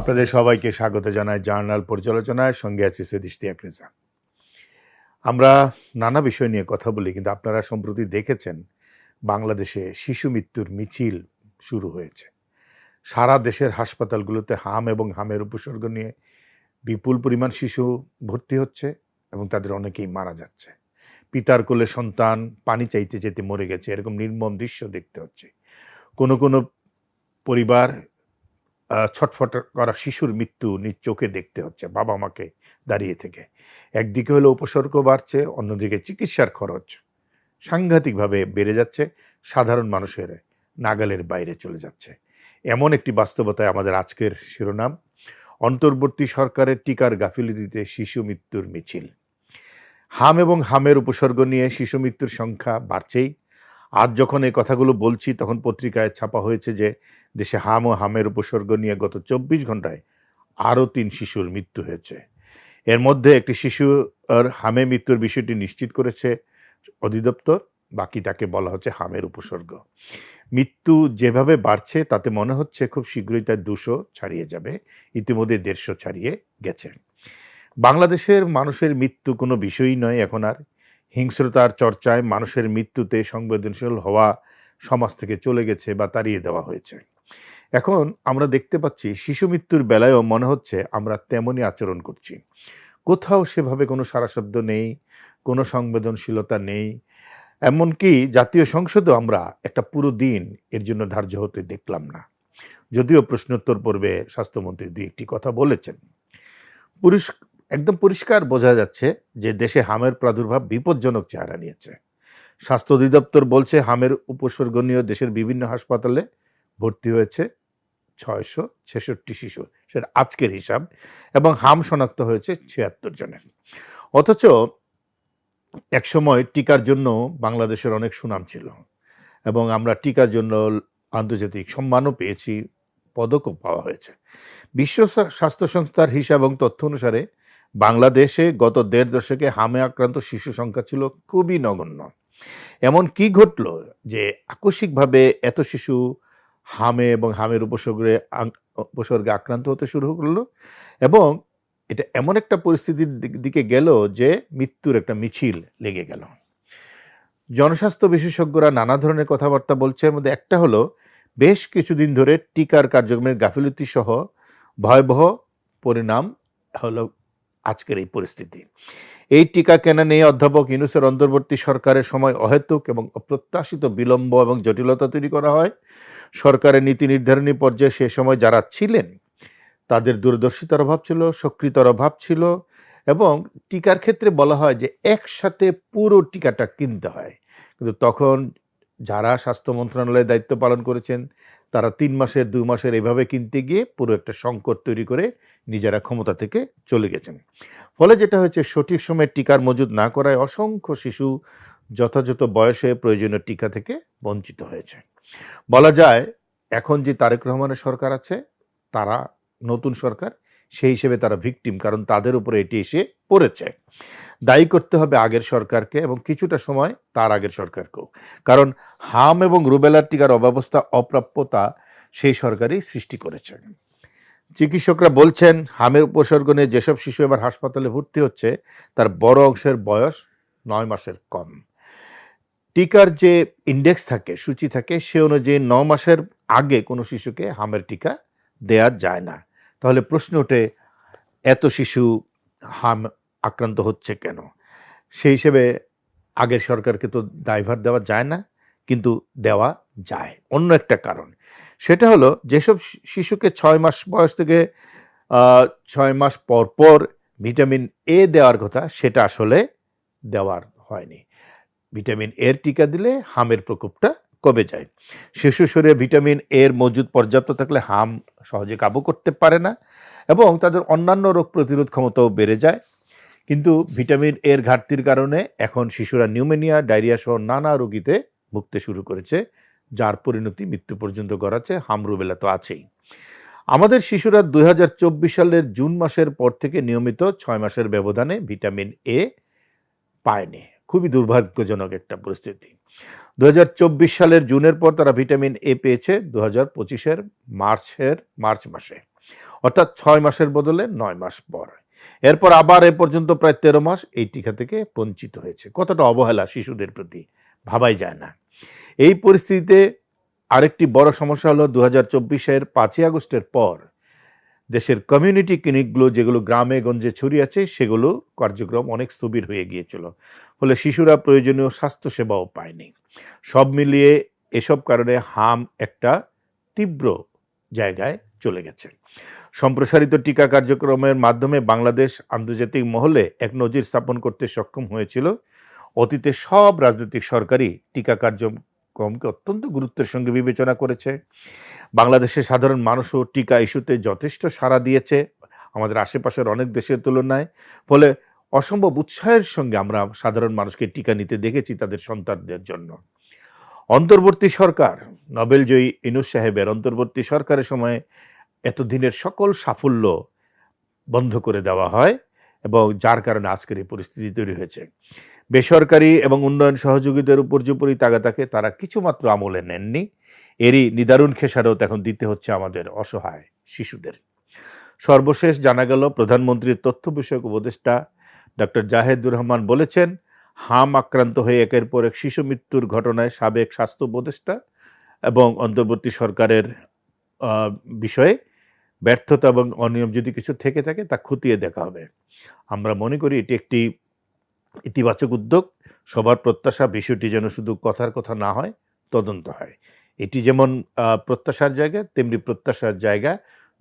আপনাদের সবাইকে স্বাগত জানাই জার্নাল পর্যালোচনায়। সঙ্গে আছি সৈয়দ ইশতিয়াক রেজা। আমরা নানা বিষয় নিয়ে কথা বলি, কিন্তু আপনারা সম্প্রতি দেখেছেন বাংলাদেশে শিশু মৃত্যুর মিছিল শুরু হয়েছে। সারা দেশের হাসপাতালগুলোতে হাম এবং হামের উপসর্গ নিয়ে বিপুল পরিমাণ শিশু ভর্তি হচ্ছে এবং তাদের অনেকেই মারা যাচ্ছে। পিতার কোলে সন্তান পানি চাইতে যেতে মরে গেছে, এরকম নির্মম দৃশ্য দেখতে হচ্ছে। কোনো কোনো পরিবার ছটফট করা শিশুর মৃত্যু নিজ চোখে দেখতে হচ্ছে বাবা মাকে দাঁড়িয়ে থেকে। একদিকে হলো উপসর্গ বাড়ছে, অন্যদিকে চিকিৎসার খরচ সাংঘাতিকভাবে বেড়ে যাচ্ছে, সাধারণ মানুষের নাগালের বাইরে চলে যাচ্ছে। এমন একটি বাস্তবতায় আমাদের আজকের শিরোনাম, অন্তর্বর্তী সরকারের টিকার গাফিলতিতে শিশু মৃত্যুর মিছিল। হাম এবং হামের উপসর্গ নিয়ে শিশু মৃত্যুর সংখ্যা বাড়ছেই। আজ যখন এই কথাগুলো বলছি তখন পত্রিকায় ছাপা হয়েছে যে দেশে হাম ও হামের উপসর্গ নিয়ে গত 24 ঘন্টায় আরও 3 শিশুর মৃত্যু হয়েছে। এর মধ্যে একটি শিশুর হামে মৃত্যুর বিষয়টি নিশ্চিত করেছে অধিদপ্তর, বাকি তাকে বলা হচ্ছে হামের উপসর্গ। মৃত্যু যেভাবে বাড়ছে তাতে মনে হচ্ছে খুব শীঘ্রই তার 200 ছাড়িয়ে যাবে, ইতিমধ্যে 150 ছাড়িয়ে গেছে। বাংলাদেশের মানুষের মৃত্যু কোনো বিষয়ই নয় এখন আর। হিংস্রতার চর্চায় মানুষের মৃত্যুতে সংবেদনশীল হওয়া সমাজ থেকে চলে গেছে বা তাড়িয়ে দেওয়া হয়েছে। এখন আমরা দেখতে পাচ্ছি শিশু মৃত্যুর বেলায়ও মনে হচ্ছে আমরা তেমনই আচরণ করছি। কোথাও সেভাবে কোনো সাড়াশব্দ নেই, কোনো সংবেদনশীলতা নেই। এমনকি জাতীয় সংসদেও আমরা একটা পুরো দিন এর জন্য ধার্য হতে দেখলাম না, যদিও প্রশ্নোত্তর পর্বে স্বাস্থ্যমন্ত্রী 2-1টি কথা বলেছেন। একদম পরিষ্কার বোঝা যাচ্ছে যে দেশে হামের প্রাদুর্ভাব বিপজ্জনক চেহারা নিয়েছে। স্বাস্থ্য অধিদপ্তর বলছে হামের উপসর্গ নিয়ে দেশের বিভিন্ন হাসপাতালে ভর্তি হয়েছে 666 শিশু, সেটা আজকের হিসাব, এবং হাম শনাক্ত হয়েছে 76 জনের। অথচ একসময় টিকার জন্য বাংলাদেশের অনেক সুনাম ছিল এবং আমরা টিকার জন্য আন্তর্জাতিক সম্মানও পেয়েছি, পদকও পাওয়া হয়েছে। বিশ্ব স্বাস্থ্য সংস্থার হিসাব এবং তথ্য অনুসারে বাংলাদেশে গত 1.5 দশকে হামে আক্রান্ত শিশু সংখ্যা ছিল খুবই নগণ্য। এমন কি ঘটলো যে আকস্মিকভাবে এত শিশু হামে এবং হামের উপসর্গে আক্রান্ত হতে শুরু করলো, এবং এটা এমন একটা পরিস্থিতির দিকে গেল যে মৃত্যুর একটা মিছিল লেগে গেল। জনস্বাস্থ্য বিশেষজ্ঞরা নানা ধরনের কথাবার্তা বলছে। এর মধ্যে একটা হলো, বেশ কিছুদিন ধরে টিকার কার্যক্রমের গাফিলতি সহ ভয়াবহ পরিণাম হলো আজকের এই পরিস্থিতি। এই টিকা কেনা নিয়ে অধ্যাপক ইউনূসের অন্তর্বর্তী সরকারের সময় অহেতুক এবং অপ্রত্যাশিত বিলম্ব এবং জটিলতা তৈরি করা হয়। সরকারের নীতি নির্ধারণী পর্যায়ে সে সময় যারা ছিলেন তাদের দূরদর্শিতার অভাব ছিল, সক্রিয়তার অভাব ছিল, এবং টিকার ক্ষেত্রে বলা হয় যে একসাথে পুরো টিকাটা কিনতে হয়। কিন্তু তখন যারা স্বাস্থ্য মন্ত্রণালয়ে দায়িত্ব পালন করেছেন তারা 3 মাসের 2 মাসের এভাবে কিনতে গিয়ে পুরো একটা সংকট তৈরি করে নিজেরা ক্ষমতা থেকে চলে গেছেন। ফলে যেটা হয়েছে, সঠিক সময়ে টিকার মজুদ না করায় অসংখ্য শিশু যথাযথ বয়সে প্রয়োজনীয় টিকা থেকে বঞ্চিত হয়েছে। বলা যায় এখন যে তারেক রহমানের সরকার আছে, তারা নতুন সরকার, সেই হিসেবে তারা ভিকটিম, কারণ তাদের উপরে এটি এসে পড়েছে। দায়ী করতে হবে আগের সরকারকে এবং কিছুটা সময় তার আগের সরকারকেও, কারণ হাম এবং রুবেলার টিকার অব্যবস্থা, অপ্রাপ্যতা সেই সরকারই সৃষ্টি করেছে। চিকিৎসকরা বলছেন হামের উপসর্গ নিয়ে যেসব শিশু এবার হাসপাতালে ভর্তি হচ্ছে তার বড় অংশের বয়স 9 মাসের কম। টিকার যে ইন্ডেক্স থাকে, সূচি থাকে, সে অনুযায়ী 9 মাসের আগে কোনো শিশুকে হামের টিকা দেয়া যায় না। তাহলে প্রশ্ন ওঠে, এত শিশু হাম আক্রান্ত হচ্ছে কেন? সেই হিসেবে আগের সরকারকে তো দায়ভার দেওয়া যায় না, কিন্তু দেওয়া যায় অন্য একটা কারণ। সেটা হলো, যেসব শিশুকে 6 মাস বয়স থেকে 6 মাস পর পর ভিটামিন এ দেওয়ার কথা, সেটা আসলে দেওয়ার হয়নি। ভিটামিন এর টিকা দিলে হামের প্রকোপটা কমে যায়। শিশু শরীরে ভিটামিন এর মজুদ পর্যাপ্ত থাকলে হাম সহজে কাবু করতে পারে না এবং তাদের অন্যান্য রোগ প্রতিরোধ ক্ষমতাও বেড়ে যায়। কিন্তু ভিটামিন এর ঘাটতির কারণে এখন শিশুরা নিউমোনিয়া, ডায়রিয়া সহ নানা রোগীতে ভুগতে শুরু করেছে, যার পরিণতি মৃত্যু পর্যন্ত গড়াচ্ছে। হাম রুবেলা তো আছেই। আমাদের শিশুরা 2024 সালের জুন মাসের পর থেকে নিয়মিত 6 মাসের ব্যবধানে ভিটামিন এ পায়নি। খুবই দুর্ভাগ্যজনক একটা পরিস্থিতি। 2024 সালের জুনের পর তারা ভিটামিন এ পেয়েছে 2025-এর মার্চ মাসে। অর্থাৎ 6 মাসের বদলে 9 মাস পর। এরপর আবার এ পর্যন্ত প্রায় 13 মাস এই টিকা থেকে বঞ্চিত হয়েছে। কতটা অবহেলা শিশুদের প্রতি ভাবাই যায় না। এই পরিস্থিতিতে আরেকটি বড় সমস্যা হলো 2024-এর 5ই আগস্টের পর দেশের কমিউনিটি ক্লিনিকগুলো যেগুলো গ্রামে গঞ্জে ছড়িয়ে আছে সেগুলো কার্যক্রম অনেক স্থবির হয়ে গিয়েছিল, ফলে শিশুরা প্রয়োজনীয় স্বাস্থ্যসেবাও পায়নি। সব মিলিয়ে এসব কারণে হাম একটা তীব্র জায়গায় চলে গেছে। সম্প্রসারিত টিকা কার্যক্রমের মাধ্যমে বাংলাদেশ আন্তর্জাতিক মহলে এক নজির স্থাপন করতে সক্ষম হয়েছিল। অতীতে সব রাজনৈতিক সরকারই টিকা কার্যক্রমকে অত্যন্ত গুরুত্বের সঙ্গে বিবেচনা করেছে। বাংলাদেশের সাধারণ মানুষও টিকা ইস্যুতে যথেষ্ট সাড়া দিয়েছে আমাদের আশেপাশের অনেক দেশের তুলনায়। ফলে অসম্ভব উৎসাহের সঙ্গে আমরা সাধারণ মানুষকে টিকা নিতে দেখেছি তাদের সন্তানদের জন্য। অন্তর্বর্তী সরকার, নোবেলজয়ী ইউনূস সাহেবের অন্তর্বর্তী সরকারের সময় এতদিনের সকল সাফল্য বন্ধ করে দেওয়া হয় এবং যার কারণে আজকের এই পরিস্থিতি তৈরি হয়েছে। বেসরকারি এবং উন্নয়ন সহযোগিতার উপর জুপরি তাগাদাকে তারা কিছুমাত্র আমলে নেননি। এরই নিদারুণ খেসারত এখন দিতে হচ্ছে আমাদের অসহায় শিশুদের। সর্বশেষ জানা গেল প্রধানমন্ত্রীর তথ্য বিষয়ক উপদেষ্টা ডক্টর জাহেদুর রহমান বলেছেন, হাম আক্রান্ত হয়ে একের পর এক শিশু মৃত্যুর ঘটনায় সাবেক স্বাস্থ্য উপদেষ্টা এবং অন্তর্বর্তী সরকারের বিষয়ে ব্যর্থতা এবং অনিয়ম যদি কিছু থেকে থাকে তা খতিয়ে দেখা হবে। আমরা মনে করি এটি একটি ইতিবাচক উদ্যোগ। সবার প্রত্যাশা বিষয়টি যেন শুধু কথার কথা না হয়, তদন্ত হয়। এটি যেমন প্রত্যাশার জায়গা, তেমনি প্রত্যাশার জায়গা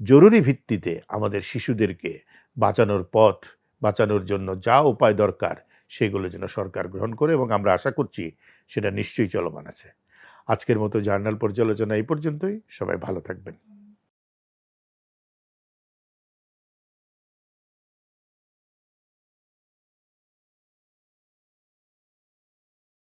জরুরি ভিত্তিতে আমাদের শিশুদেরকে বাঁচানোর পথ, বাঁচানোর জন্য যা উপায় দরকার সেগুলো যেন সরকার গ্রহণ করে, এবং আমরা আশা করছি সেটা নিশ্চয়ই চলমান আছে। আজকের মতো জার্নাল পর্যালোচনা এই পর্যন্তই। সবাই ভালো থাকবেন।